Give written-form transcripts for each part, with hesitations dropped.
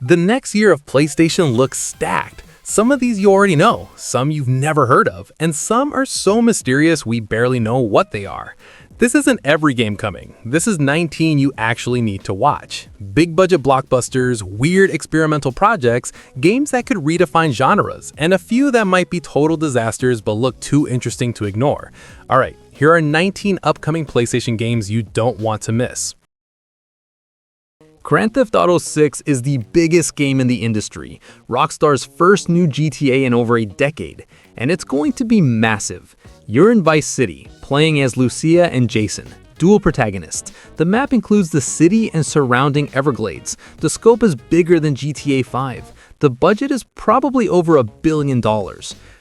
The next year of PlayStation looks stacked. Some of these you already know, some you've never heard of, and some are so mysterious we barely know what they are. This isn't every game coming. This is 19 you actually need to watch. Big budget blockbusters, weird experimental projects, games that could redefine genres, and a few that might be total disasters but look too interesting to ignore. Alright, here are 19 upcoming PlayStation games you don't want to miss. Grand Theft Auto 6 is the biggest game in the industry, Rockstar's first new GTA in over a decade, and it's going to be massive. You're in Vice City, playing as Lucia and Jason, dual protagonists. The map includes the city and surrounding Everglades. The scope is bigger than GTA 5. The budget is probably over $1 billion.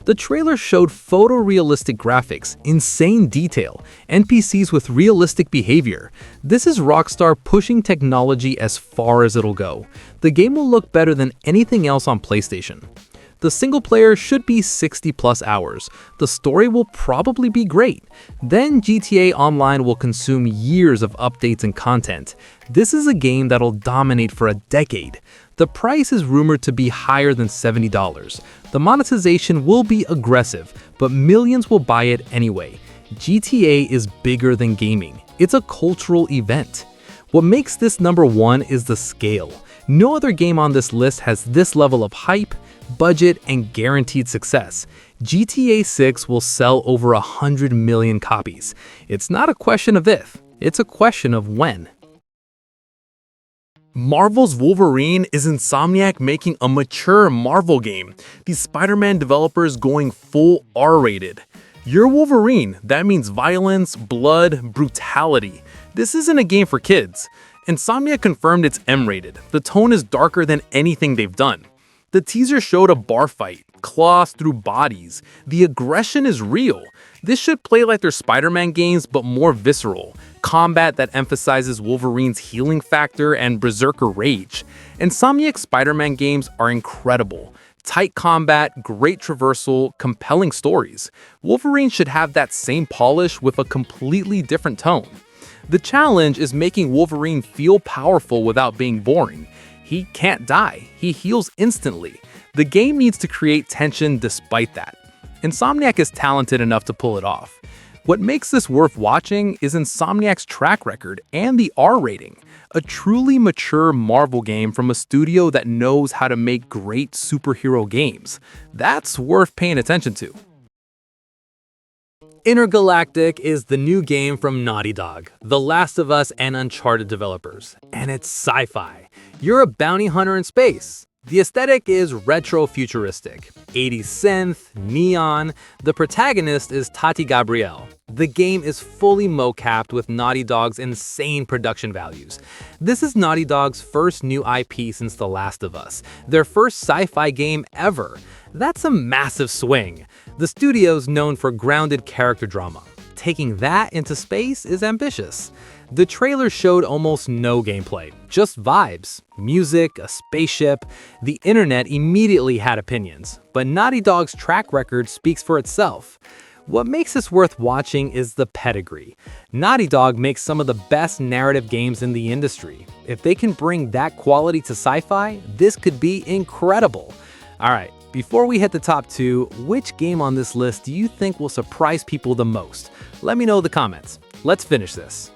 The trailer showed photorealistic graphics, insane detail, NPCs with realistic behavior. This is Rockstar pushing technology as far as it'll go. The game will look better than anything else on PlayStation. The single player should be 60+ hours. The story will probably be great. Then GTA Online will consume years of updates and content. This is a game that'll dominate for a decade. The price is rumored to be higher than $70. The monetization will be aggressive, but millions will buy it anyway. GTA is bigger than gaming. It's a cultural event. What makes this number one is the scale. No other game on this list has this level of hype, budget, and guaranteed success. GTA 6 will sell over 100 million copies. It's not a question of if, it's a question of when. Marvel's Wolverine is Insomniac making a mature Marvel game. These Spider-Man developers going full R-rated. You're Wolverine, that means violence, blood, brutality. This isn't a game for kids. Insomniac confirmed it's M-rated. The tone is darker than anything they've done. The teaser showed a bar fight, claws through bodies. The aggression is real. This should play like their Spider-Man games, but more visceral. Combat that emphasizes Wolverine's healing factor and berserker rage. Insomniac's Spider-Man games are incredible. Tight combat, great traversal, compelling stories. Wolverine should have that same polish with a completely different tone. The challenge is making Wolverine feel powerful without being boring. He can't die, he heals instantly. The game needs to create tension despite that. Insomniac is talented enough to pull it off. What makes this worth watching is Insomniac's track record and the R rating. A truly mature Marvel game from a studio that knows how to make great superhero games. That's worth paying attention to. Intergalactic is the new game from Naughty Dog, The Last of Us and Uncharted developers, and it's sci-fi. You're a bounty hunter in space. The aesthetic is retro-futuristic, 80s synth, neon. The protagonist is Tati Gabrielle. The game is fully mocapped with Naughty Dog's insane production values. This is Naughty Dog's first new IP since The Last of Us, their first sci-fi game ever. That's a massive swing. The studio's known for grounded character drama. Taking that into space is ambitious. The trailer showed almost no gameplay, just vibes, music, a spaceship. The internet immediately had opinions, but Naughty Dog's track record speaks for itself. What makes this worth watching is the pedigree. Naughty Dog makes some of the best narrative games in the industry. If they can bring that quality to sci-fi, this could be incredible. Alright, before we hit the top 2, which game on this list do you think will surprise people the most? Let me know in the comments. Let's finish this.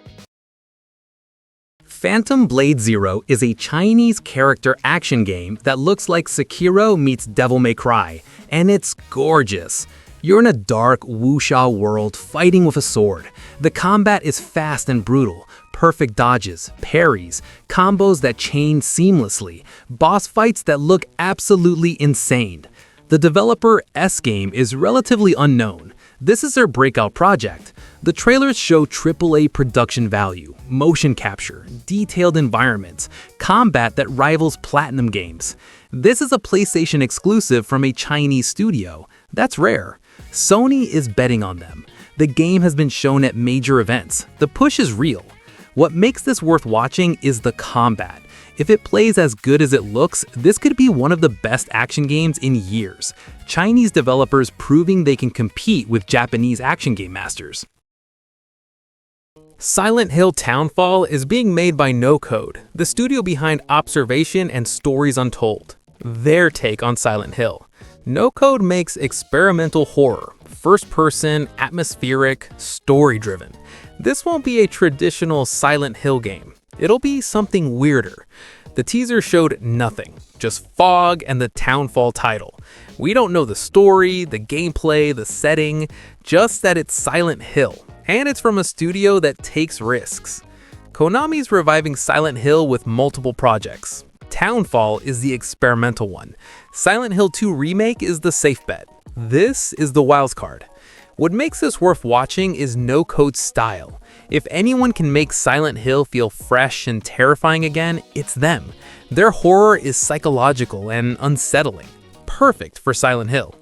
Phantom Blade Zero is a Chinese character action game that looks like Sekiro meets Devil May Cry, and it's gorgeous. You're in a dark wuxia world fighting with a sword. The combat is fast and brutal. Perfect dodges, parries, combos that chain seamlessly, boss fights that look absolutely insane. The developer S-Game is relatively unknown. This is their breakout project. The trailers show AAA production value, motion capture, detailed environments, combat that rivals Platinum games. This is a PlayStation exclusive from a Chinese studio. That's rare. Sony is betting on them. The game has been shown at major events. The push is real. What makes this worth watching is the combat. If it plays as good as it looks, this could be one of the best action games in years. Chinese developers proving they can compete with Japanese action game masters. Silent Hill Townfall is being made by No Code, the studio behind Observation and Stories Untold. Their take on Silent Hill. No Code makes experimental horror, first-person, atmospheric, story-driven. This won't be a traditional Silent Hill game. It'll be something weirder. The teaser showed nothing, just fog and the Townfall title. We don't know the story, the gameplay, the setting, just that it's Silent Hill. And it's from a studio that takes risks. Konami's reviving Silent Hill with multiple projects. Townfall is the experimental one. Silent Hill 2 Remake is the safe bet. This is the wild card. What makes this worth watching is No Code's style. If anyone can make Silent Hill feel fresh and terrifying again, it's them. Their horror is psychological and unsettling. Perfect for Silent Hill.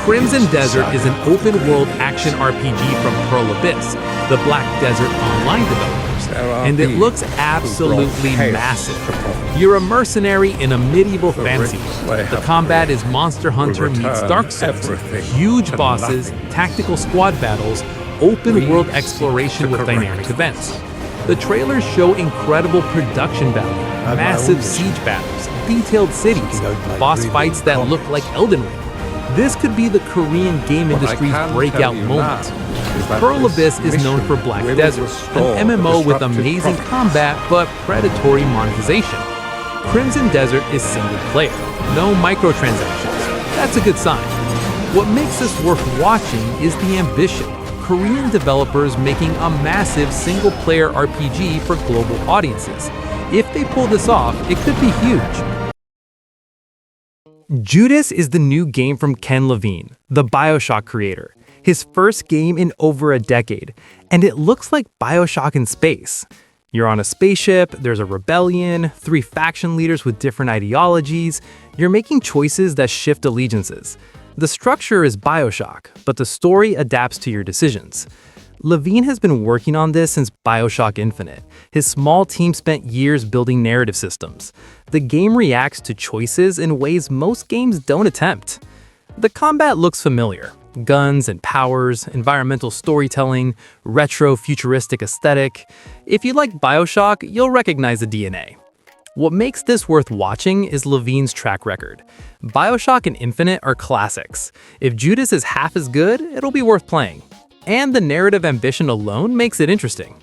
Crimson Desert is an open-world action RPG from Pearl Abyss, the Black Desert Online developers, and it looks absolutely massive. You're a mercenary in a medieval fantasy world. The combat is Monster Hunter meets Dark Souls, huge bosses, tactical squad battles, open-world exploration with dynamic events. The trailers show incredible production value, massive siege battles, detailed cities, boss fights that look like Elden Ring. This could be the Korean game industry's breakout moment. Pearl Abyss is known for Black Desert, an MMO with amazing combat but predatory monetization. Crimson Desert is single player, no microtransactions. That's a good sign. What makes this worth watching is the ambition. Korean developers making a massive single-player RPG for global audiences. If they pull this off, it could be huge. Judas is the new game from Ken Levine, the BioShock creator. His first game in over a decade, and it looks like BioShock in space. You're on a spaceship, there's a rebellion, 3 faction leaders with different ideologies. You're making choices that shift allegiances. The structure is BioShock, but the story adapts to your decisions. Levine has been working on this since BioShock Infinite. His small team spent years building narrative systems. The game reacts to choices in ways most games don't attempt. The combat looks familiar. Guns and powers, environmental storytelling, retro futuristic aesthetic. If you like BioShock, you'll recognize the DNA. What makes this worth watching is Levine's track record. BioShock and Infinite are classics. If Judas is half as good, it'll be worth playing. And the narrative ambition alone makes it interesting.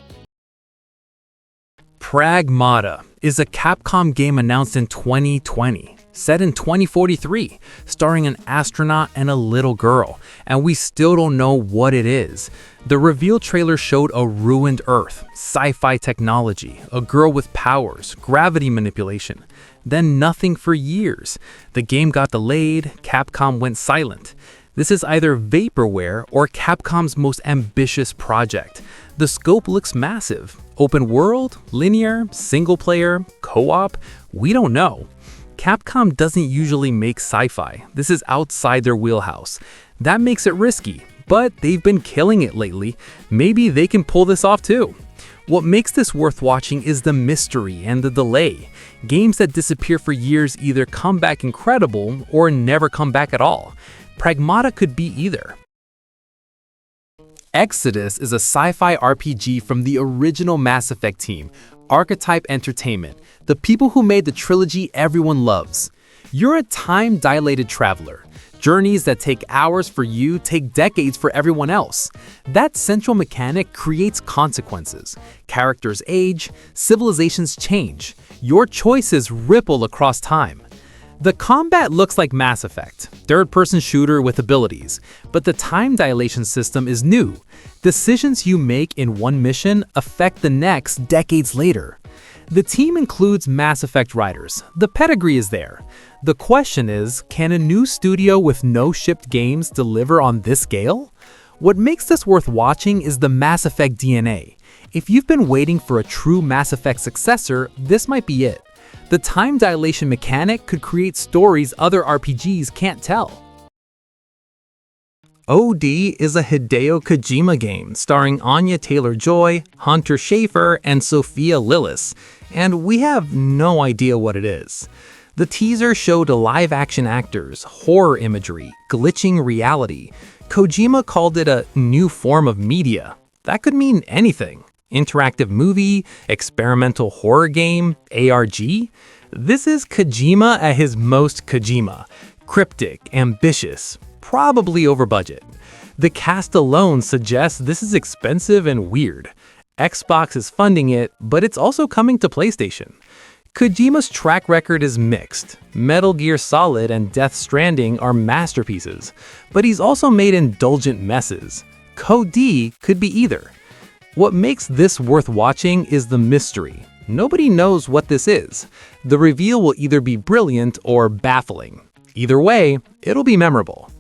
Pragmata is a Capcom game announced in 2020, set in 2043, starring an astronaut and a little girl, and we still don't know what it is. The reveal trailer showed a ruined Earth, sci-fi technology, a girl with powers, gravity manipulation. Then nothing for years. The game got delayed, Capcom went silent. This is either vaporware or Capcom's most ambitious project. The scope looks massive. Open world, linear, single player, co-op, we don't know. Capcom doesn't usually make sci-fi. This is outside their wheelhouse. That makes it risky, but they've been killing it lately. Maybe they can pull this off too. What makes this worth watching is the mystery and the delay. Games that disappear for years either come back incredible or never come back at all. Pragmata could be either. Exodus is a sci-fi RPG from the original Mass Effect team, Archetype Entertainment, the people who made the trilogy everyone loves. You're a time-dilated traveler. Journeys that take hours for you take decades for everyone else. That central mechanic creates consequences. Characters age, civilizations change. Your choices ripple across time. The combat looks like Mass Effect, third-person shooter with abilities, but the time dilation system is new. Decisions you make in one mission affect the next decades later. The team includes Mass Effect writers. The pedigree is there. The question is, can a new studio with no shipped games deliver on this scale? What makes this worth watching is the Mass Effect DNA. If you've been waiting for a true Mass Effect successor, this might be it. The time dilation mechanic could create stories other RPGs can't tell. OD is a Hideo Kojima game starring Anya Taylor-Joy, Hunter Schafer, and Sophia Lillis, and we have no idea what it is. The teaser showed live-action actors, horror imagery, glitching reality. Kojima called it a new form of media. That could mean anything. Interactive movie, experimental horror game, ARG. This is Kojima at his most Kojima. Cryptic, ambitious, probably over budget. The cast alone suggests this is expensive and weird. Xbox is funding it, but it's also coming to PlayStation. Kojima's track record is mixed. Metal Gear Solid and Death Stranding are masterpieces, but he's also made indulgent messes. Code D could be either. What makes this worth watching is the mystery. Nobody knows what this is. The reveal will either be brilliant or baffling. Either way, it'll be memorable.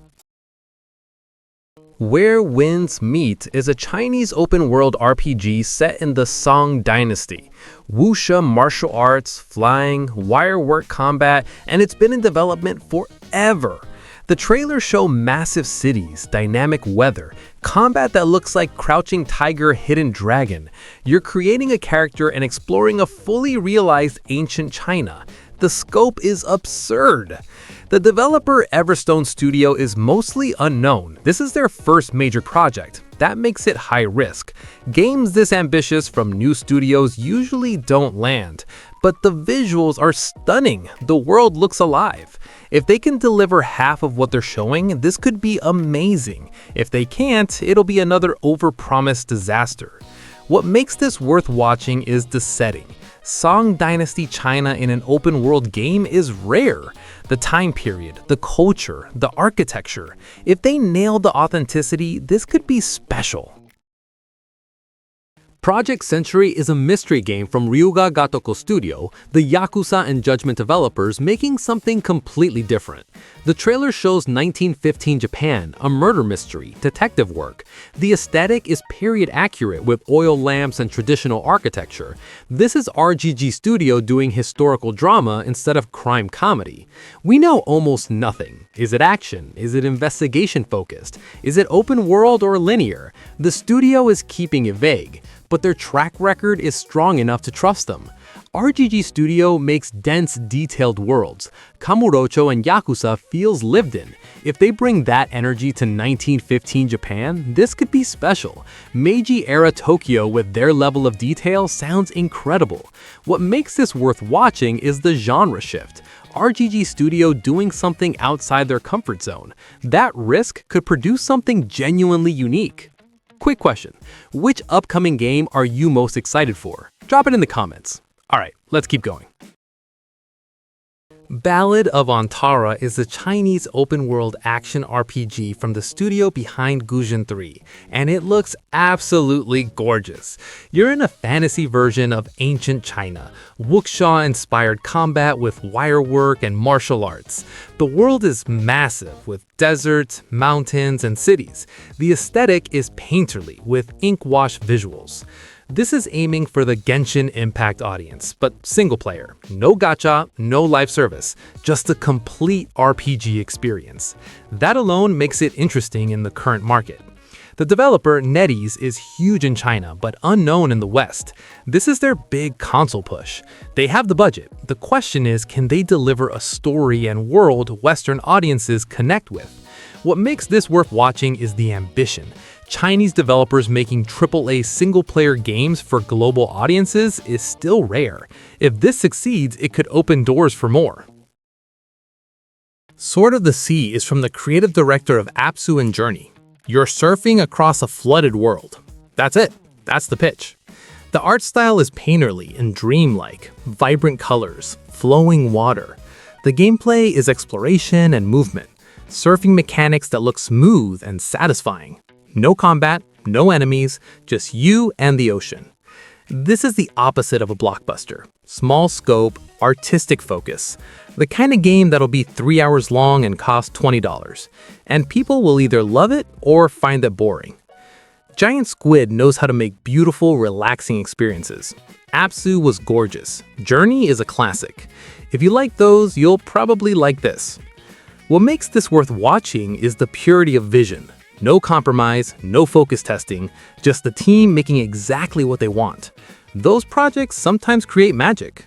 Where Winds Meet is a Chinese open-world RPG set in the Song Dynasty. Wuxia martial arts, flying, wirework combat, and it's been in development forever. The trailers show massive cities, dynamic weather, combat that looks like Crouching Tiger, Hidden Dragon. You're creating a character and exploring a fully realized ancient China. The scope is absurd. The developer Everstone Studio is mostly unknown. This is their first major project. That makes it high risk. Games this ambitious from new studios usually don't land. But the visuals are stunning. The world looks alive. If they can deliver half of what they're showing, this could be amazing. If they can't, it'll be another overpromised disaster. What makes this worth watching is the setting. Song Dynasty China in an open-world game is rare. The time period, the culture, the architecture. If they nail the authenticity, this could be special. Project Century is a mystery game from Ryuga Gatoko Studio, the Yakuza and Judgment developers, making something completely different. The trailer shows 1915 Japan, a murder mystery, detective work. The aesthetic is period accurate with oil lamps and traditional architecture. This is RGG Studio doing historical drama instead of crime comedy. We know almost nothing. Is it action? Is it investigation focused? Is it open world or linear? The studio is keeping it vague, but their track record is strong enough to trust them. RGG Studio makes dense, detailed worlds. Kamurocho and Yakuza feels lived in. If they bring that energy to 1915 Japan, this could be special. Meiji-era Tokyo with their level of detail sounds incredible. What makes this worth watching is the genre shift. RGG Studio doing something outside their comfort zone. That risk could produce something genuinely unique. Quick question, which upcoming game are you most excited for? Drop it in the comments. Alright, let's keep going. Ballad of Antara is a Chinese open-world action RPG from the studio behind Guzheng 3, and it looks absolutely gorgeous. You're in a fantasy version of ancient China, wuxia-inspired combat with wirework and martial arts. The world is massive with deserts, mountains, and cities. The aesthetic is painterly with ink-wash visuals. This is aiming for the Genshin Impact audience, but single player. No gacha, no live service, just a complete RPG experience. That alone makes it interesting in the current market. The developer, NetEase, is huge in China, but unknown in the West. This is their big console push. They have the budget. The question is, can they deliver a story and world Western audiences connect with? What makes this worth watching is the ambition. Chinese developers making AAA single-player games for global audiences is still rare. If this succeeds, it could open doors for more. Sword of the Sea is from the creative director of Apsu and Journey. You're surfing across a flooded world. That's it. That's the pitch. The art style is painterly and dreamlike, vibrant colors, flowing water. The gameplay is exploration and movement, surfing mechanics that look smooth and satisfying. No combat, no enemies, just you and the ocean. This is the opposite of a blockbuster. Small scope, artistic focus. The kind of game that'll be 3 hours long and cost $20. And people will either love it or find it boring. Giant Squid knows how to make beautiful, relaxing experiences. Apsu was gorgeous. Journey is a classic. If you like those, you'll probably like this. What makes this worth watching is the purity of vision. No compromise, no focus testing, just the team making exactly what they want. Those projects sometimes create magic.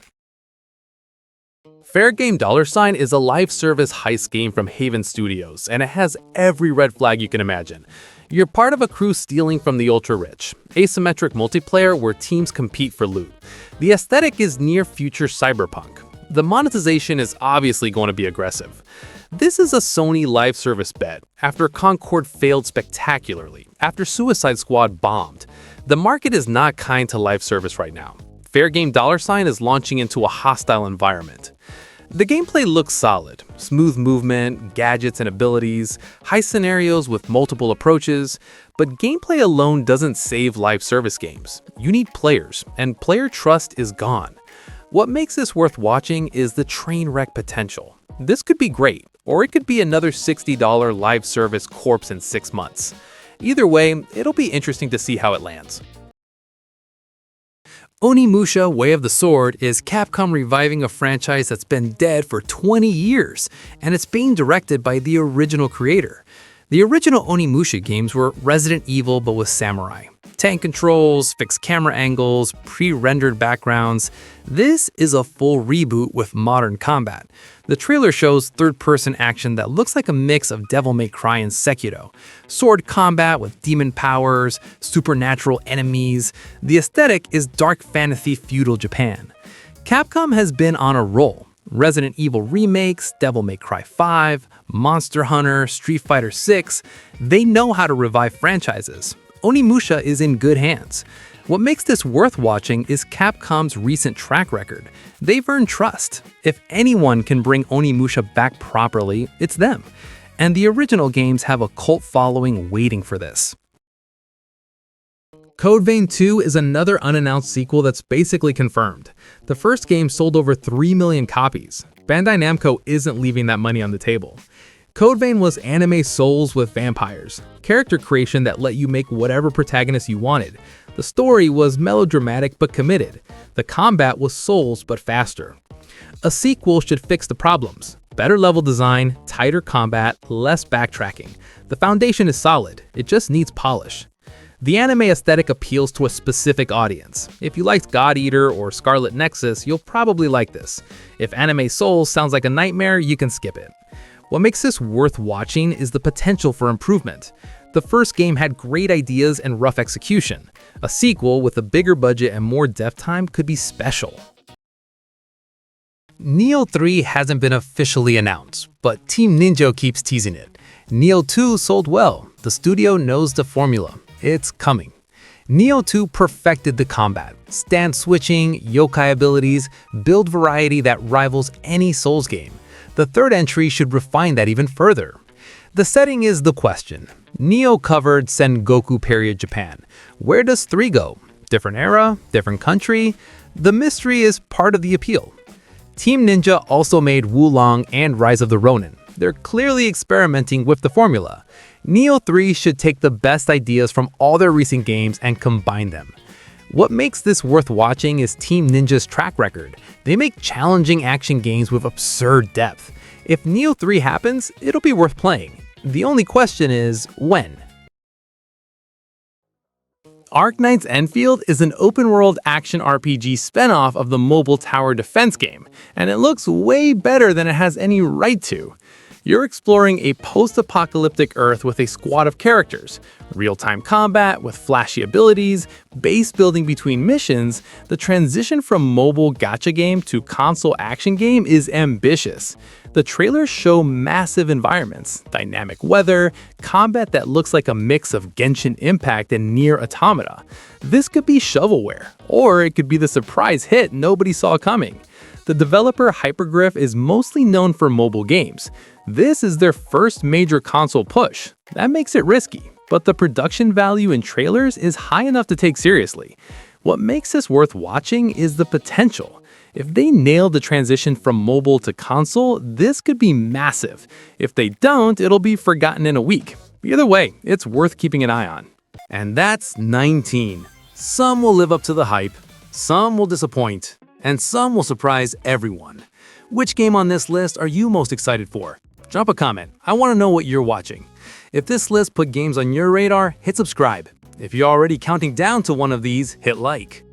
Fairgame $, is a live service heist game from Haven Studios, and it has every red flag you can imagine. You're part of a crew stealing from the ultra-rich. Asymmetric multiplayer where teams compete for loot. The aesthetic is near-future cyberpunk. The monetization is obviously going to be aggressive. This is a Sony live service bet after Concord failed spectacularly, after Suicide Squad bombed. The market is not kind to live service right now. Fairgame $ is launching into a hostile environment. The gameplay looks solid. Smooth movement, gadgets and abilities, high scenarios with multiple approaches, but gameplay alone doesn't save live service games. You need players, and player trust is gone. What makes this worth watching is the train wreck potential. This could be great, or it could be another $60 live service corpse in 6 months. Either way, it'll be interesting to see how it lands. Onimusha: Way of the Sword is Capcom reviving a franchise that's been dead for 20 years, and it's being directed by the original creator. The original Onimusha games were Resident Evil but with samurai. Tank controls, fixed camera angles, pre-rendered backgrounds. This is a full reboot with modern combat. The trailer shows third-person action that looks like a mix of Devil May Cry and Sekiro. Sword combat with demon powers, supernatural enemies. The aesthetic is dark fantasy feudal Japan. Capcom has been on a roll. Resident Evil remakes, Devil May Cry 5, Monster Hunter, Street Fighter 6. They know how to revive franchises. Onimusha is in good hands. What makes this worth watching is Capcom's recent track record. They've earned trust. If anyone can bring Onimusha back properly, it's them. And the original games have a cult following waiting for this. Code Vein 2 is another unannounced sequel that's basically confirmed. The first game sold over 3 million copies. Bandai Namco isn't leaving that money on the table. Code Vein was anime Souls with vampires, character creation that let you make whatever protagonist you wanted. The story was melodramatic but committed. The combat was Souls but faster. A sequel should fix the problems. Better level design, tighter combat, less backtracking. The foundation is solid, it just needs polish. The anime aesthetic appeals to a specific audience. If you liked God Eater or Scarlet Nexus, you'll probably like this. If anime Souls sounds like a nightmare, you can skip it. What makes this worth watching is the potential for improvement. The first game had great ideas and rough execution. A sequel with a bigger budget and more dev time could be special. Nioh 3 hasn't been officially announced, but Team Ninja keeps teasing it. Nioh 2 sold well. The studio knows the formula. It's coming. Nioh 2 perfected the combat, stance switching, yokai abilities, build variety that rivals any Souls game. The third entry should refine that even further. The setting is the question. Nioh covered Sengoku period Japan. Where does 3 go? Different era? Different country? The mystery is part of the appeal. Team Ninja also made Wulong and Rise of the Ronin. They're clearly experimenting with the formula. Nioh 3 should take the best ideas from all their recent games and combine them. What makes this worth watching is Team Ninja's track record. They make challenging action games with absurd depth. If Nioh 3 happens, it'll be worth playing. The only question is, when? Arknights Endfield is an open-world action RPG spin-off of the mobile tower defense game, and it looks way better than it has any right to. You're exploring a post-apocalyptic Earth with a squad of characters, real-time combat with flashy abilities, base building between missions. The transition from mobile gacha game to console action game is ambitious. The trailers show massive environments, dynamic weather, combat that looks like a mix of Genshin Impact and Nier Automata. This could be shovelware, or it could be the surprise hit nobody saw coming. The developer Hypergriff is mostly known for mobile games. This is their first major console push. That makes it risky, but the production value in trailers is high enough to take seriously. What makes this worth watching is the potential. If they nail the transition from mobile to console, this could be massive. If they don't, it'll be forgotten in a week. Either way, it's worth keeping an eye on. And that's 19. Some will live up to the hype, some will disappoint, and some will surprise everyone. Which game on this list are you most excited for? Drop a comment. I want to know what you're watching. If this list put games on your radar, hit subscribe. If you're already counting down to one of these, hit like.